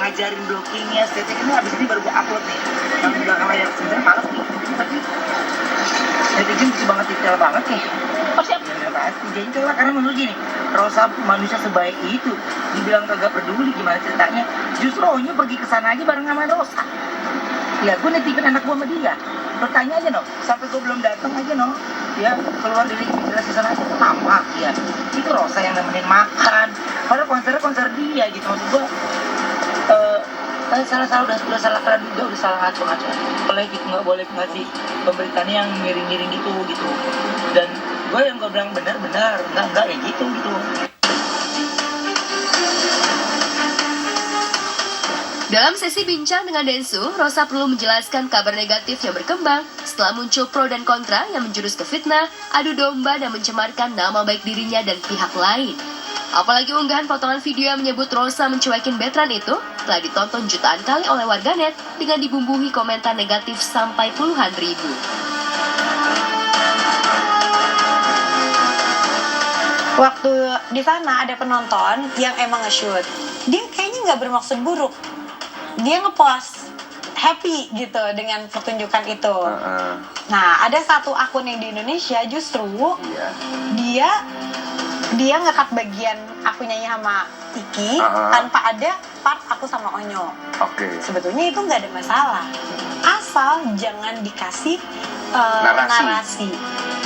ngajarin blockingnya, sketchnya abis ini baru gue upload nih. Yang di belakang layar sebenarnya malas nih. Tapi netizen bisa banget detail banget nih. Oh siap. Ya pasti. Jadi itulah karena menurut gini, Rosa manusia sebaik itu, dibilang kagak peduli gimana ceritanya. Justru Onyo pergi ke sana aja bareng sama Rosa. Ya gue nitipin anak gue sama dia. Bertanya aja no, sampai gue belum datang aja no. Ya keluar dari imigrasi sana aja lama ya. Itu Rosa yang nemenin makan. Padahal konser dia gitu maksud gue. Salah udah salah peran juga, udah salah ngaco-ngaco. Boleh gitu nggak boleh ngasih pemberitaannya yang miring-miring gitu. Dan gue yang gue bilang benar enggak ya gitu. Dalam sesi bincang dengan Densu, Rosa perlu menjelaskan kabar negatif yang berkembang setelah muncul pro dan kontra yang menjurus ke fitnah, adu domba dan mencemarkan nama baik dirinya dan pihak lain. Apalagi unggahan potongan video yang menyebut Rosa mencuekin Betran itu telah ditonton jutaan kali oleh warganet dengan dibumbui komentar negatif sampai puluhan ribu. Waktu di sana ada penonton yang emang nge-shoot, dia kayaknya nggak bermaksud buruk. Dia ngepost happy gitu dengan pertunjukan itu. Nah, ada satu akun yang di Indonesia justru dia ngekat bagian aku nyanyi sama Iki tanpa ada part aku sama Onyo. Sebetulnya itu nggak ada masalah, asal jangan dikasih narasi.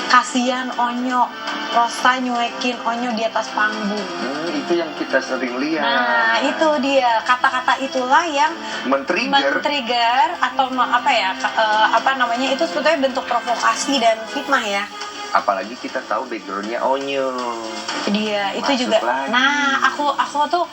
Kasihan Onyo, Rosa nyuekin Onyo di atas panggung. Itu yang kita sering lihat. Nah, itu dia kata-kata itulah yang men-trigger atau itu sebetulnya bentuk provokasi dan fitnah ya. Apalagi kita tahu backgroundnya Onyo. Dia itu masuk juga. Lagi. Nah, aku tuh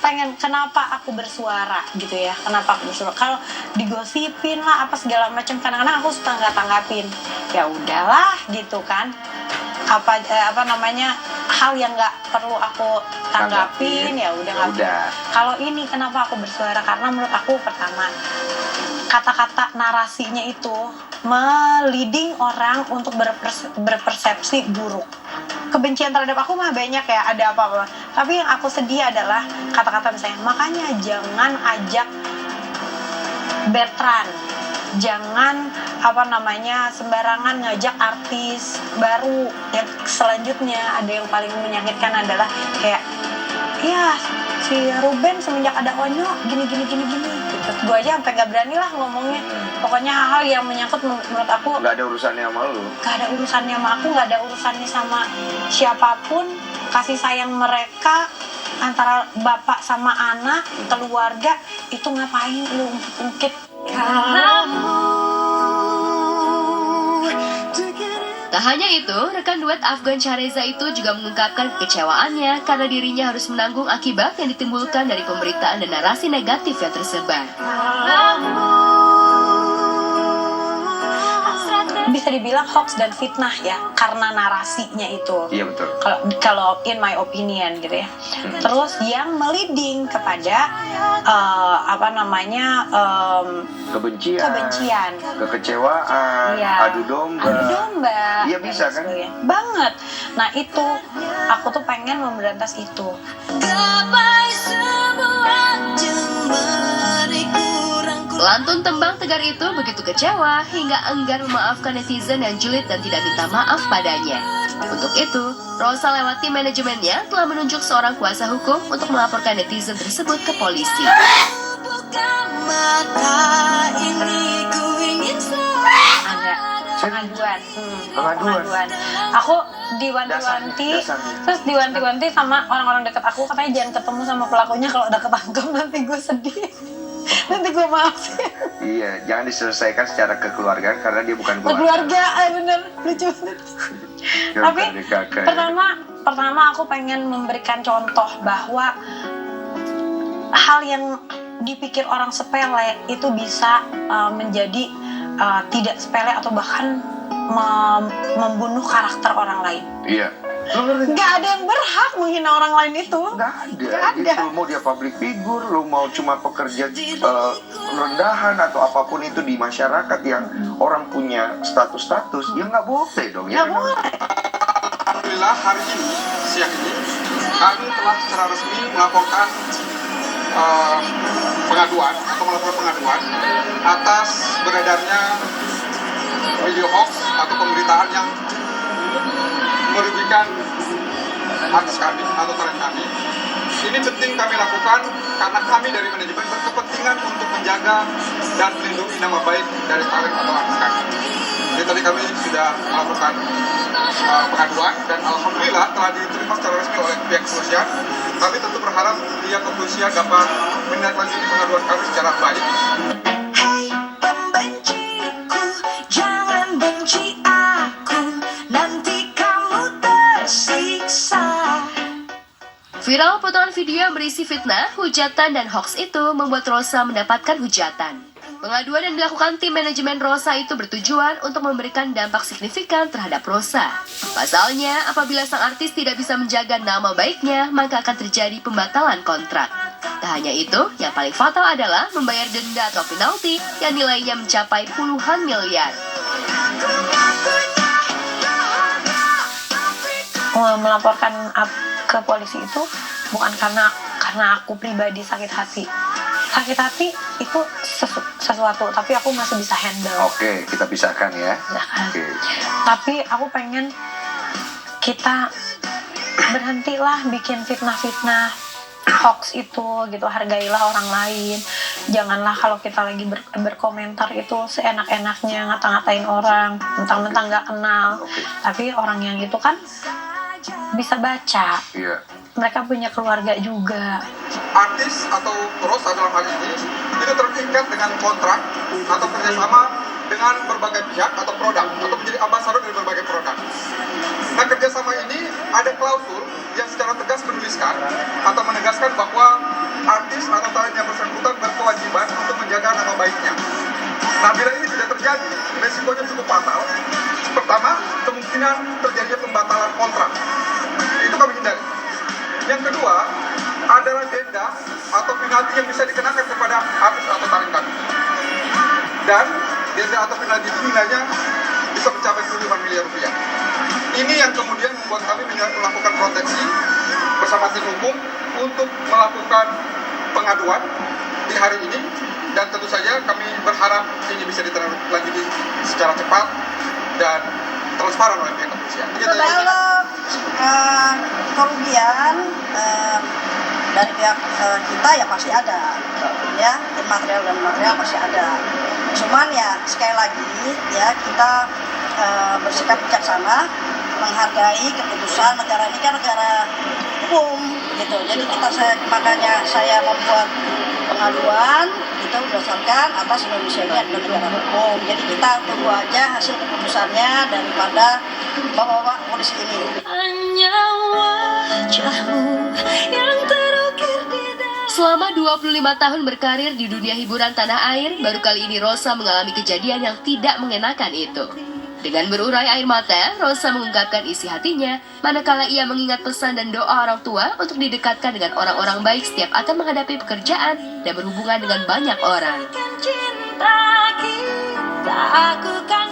pengen kenapa aku bersuara gitu ya. Kenapa aku bersuara? Kalau digosipin lah apa segala macam, kadang-kadang aku suka nggak tanggapin. Ya udahlah gitu kan. Hal yang nggak perlu aku tanggapin ya udah nggak apa. Kalau ini kenapa aku bersuara, karena menurut aku pertama kata-kata narasinya itu meliding orang untuk berpersepsi buruk. Kebencian terhadap aku mah banyak ya, ada apa-apa. Tapi yang aku sedih adalah kata-kata misalnya, makanya jangan ajak Betran, jangan sembarangan ngajak artis baru. Yang selanjutnya ada yang paling menyakitkan adalah kayak ya si Ruben semenjak ada Onyo gini gitu. Gue aja sampai gak berani lah ngomongnya. Pokoknya hal-hal yang menyangkut menurut aku gak ada urusannya sama lu, gak ada urusannya sama aku, gak ada urusannya sama siapapun. Kasih sayang mereka antara bapak sama anak, keluarga, itu ngapain lu ungkit. Tak hanya itu, rekan duet Afgan Syahriza itu juga mengungkapkan kekecewaannya karena dirinya harus menanggung akibat yang ditimbulkan dari pemberitaan dan narasi negatif yang tersebar. Bisa dibilang hoax dan fitnah ya, karena narasinya itu. Iya betul. Kalau in my opinion gitu ya. Terus yang meliding kepada kebencian, kekecewaan, adu domba. Iya bisa kan? Banget. Nah itu aku tuh pengen memberantas itu. Lantun tembang tegar itu begitu kecewa hingga enggan memaafkan netizen yang julid dan tidak minta maaf padanya. Untuk itu, Rosa lewat tim manajemennya telah menunjuk seorang kuasa hukum untuk melaporkan netizen tersebut ke polisi. Ada pengaduan. Aku diwanti-wanti sama orang-orang dekat aku, katanya jangan ketemu sama pelakunya, kalau udah ketangkep nanti gue sedih. Nanti gue maafin. Iya, jangan diselesaikan secara kekeluargaan karena dia bukan keluarga. Bener, lucu banget. Tapi pertama aku pengen memberikan contoh bahwa hal yang dipikir orang sepele itu bisa menjadi tidak sepele atau bahkan membunuh karakter orang lain. Iya. Gak ada yang berhak menghina orang lain itu. Gak ada. Gitu, mau dia public figure, lu mau cuma pekerja rendahan atau apapun itu di masyarakat yang orang punya status, ya nggak boleh dong. Nggak boleh. Alhamdulillah hari ini, siang ini, kami telah secara resmi melaporkan pengaduan atau melakukan pengaduan atas beredarnya video hoax atau pemberitaan yang merugikan artis kami atau talent kami. Ini penting kami lakukan karena kami dari manajemen berkepentingan untuk menjaga dan melindungi nama baik dari talent atau artis kami. Jadi tadi kami sudah melakukan pengaduan dan alhamdulillah telah diterima secara resmi oleh pihak kepolisian. Kami tentu berharap pihak kepolisian dapat menindaklanjuti pengaduan kami secara baik. Hai pembenciku, jangan benci aku, nanti kamu tersiksa. Viral potongan video yang berisi fitnah, hujatan, dan hoax itu membuat Rosa mendapatkan hujatan. Pengaduan yang dilakukan tim manajemen Rosa itu bertujuan untuk memberikan dampak signifikan terhadap Rosa. Pasalnya, apabila sang artis tidak bisa menjaga nama baiknya, maka akan terjadi pembatalan kontrak. Tak hanya itu, yang paling fatal adalah membayar denda atau penalti yang nilainya mencapai puluhan miliar. Melaporkan ke polisi itu bukan karena aku pribadi sakit hati. Sakit hati itu sesuatu, tapi aku masih bisa handle. Oke, kita pisahkan ya. Pisahkan. Oke. Tapi aku pengen kita berhentilah bikin fitnah-fitnah hoax itu gitu. Hargailah orang lain. Janganlah kalau kita lagi berkomentar itu seenak-enaknya ngata-ngatain orang, mentang-mentang nggak kenal. Oke. Tapi orang yang itu kan bisa baca. Iya. Mereka punya keluarga juga. Artis atau Rosa dalam hal ini itu terikat dengan kontrak atau kerjasama dengan berbagai pihak atau produk atau menjadi ambasador dari berbagai produk. Nah, kerjasama ini ada klausul yang secara tegas menuliskan atau menegaskan bahwa artis atau talent yang bersangkutan berkewajiban untuk menjaga nama baiknya. Nah, bila ini tidak terjadi, resikonya cukup fatal. Pertama, kemungkinan terjadinya pembatalan kontrak. Itu kami hindari. Yang kedua, adalah denda atau penalti yang bisa dikenakan kepada artis atau talent kami. Dan denda atau penalti itu nilainya bisa mencapai puluhan miliar rupiah. Ini yang kemudian membuat kami melakukan proteksi bersama tim hukum untuk melakukan pengaduan di hari ini. Dan tentu saja kami berharap ini bisa ditindaklanjuti secara cepat dan transparan oleh pihak kepolisian. Kalau kerugian dari pihak kita ya pasti ada, ya material dan material pasti ada. Cuman ya sekali lagi ya kita bersikap bijaksana, menghargai keputusan negara ini kan negara hukum gitu. Jadi makanya saya membuat pengaduan itu berdasarkan atas Indonesia ini adalah negara hukum. Jadi kita tunggu aja hasil keputusannya daripada bawa-bawa polisi ini. Hanya wajahmu yang terukir di dalam. Selama 25 tahun berkarir di dunia hiburan tanah air, baru kali ini Rosa mengalami kejadian yang tidak mengenakan itu. Dengan berurai air mata, Rosa mengungkapkan isi hatinya, manakala ia mengingat pesan dan doa orang tua untuk didekatkan dengan orang-orang baik setiap akan menghadapi pekerjaan dan berhubungan dengan banyak orang. Cinta kita aku kan